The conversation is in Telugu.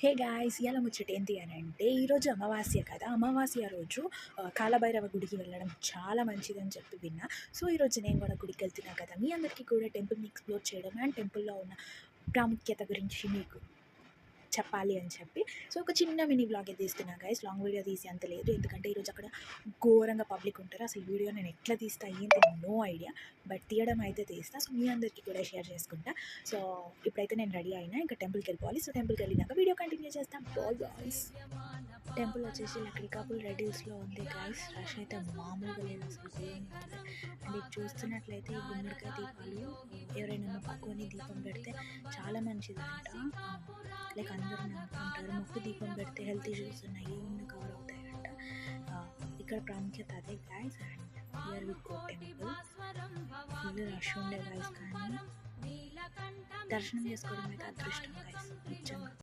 Hey guys! ఇయాల ముచ్చట ఏంటి అని అంటే, ఈరోజు అమావాస్య కదా! అమావాస్య రోజు కాలభైరవ గుడికి వెళ్ళడం చాలా మంచిదని చెప్పి విన్నా. సో, ఈరోజు నేను కూడా గుడికెళ్తున్నా కదా! మీ అందరికీ కూడా టెంపుల్‌ని ఎక్స్‌ప్లోర్ చేయడం అండ్ టెంపుల్‌లో ఉన్న ప్రాముఖ్యత గురించి మీకు చెప్పాలి అని చెప్పి, సో, ఒక చిన్న మినీ వ్లాగే తీస్తున్నా గైస్. లాంగ్ వీడియో తీసే అంత లేదు. ఎందుకంటే ఈరోజు అక్కడ ఘోరంగా పబ్లిక్ ఉంటారు. అసలు వీడియో నేను ఎట్లా తీస్తా ఏంటి నో ఐడియా. బట్ తీయడం అయితే తీస్తా. సో, మీ అందరికీ కూడా షేర్ చేసుకుంటా. సో, ఇప్పుడైతే నేను రెడీ అయినా. ఇంకా టెంపుల్‌కి వెళ్ళిపోవాలి. సో, టెంపుల్‌కి వెళ్ళినాక వీడియో కంటిన్యూ చేస్తాం. Bye guys. టెంపుల్ వచ్చేసి లక్డికాపుల్ రెడ్డిల్స్‌లో ఉంది గైస్. రష్ అయితే మామూలుగా లేదు, అసలు ఘోరంగా ఉంది. అండ్ ఇది చూస్తున్నట్లయితే ఈ గుమ్మడికాయ దీపాలు ఎవరైనా మొక్కుకొని దీపం పెడితే చాలా మంచిదంట. లైక్ అందరూ నమ్ముకుంటారు, మొక్కు దీపం పెడితే హెల్త్ ఇష్యూస్ ఉన్నాయి ఏమున్నా కవర్ అవుతాయంట. ఇక్కడ ప్రాముఖ్యత అదే guys. And here we go temple. Full rush ఉండే గైస్, కానీ దర్శనం చేసుకోవడం అయితే అదృష్టం గైస్ నిజంగా.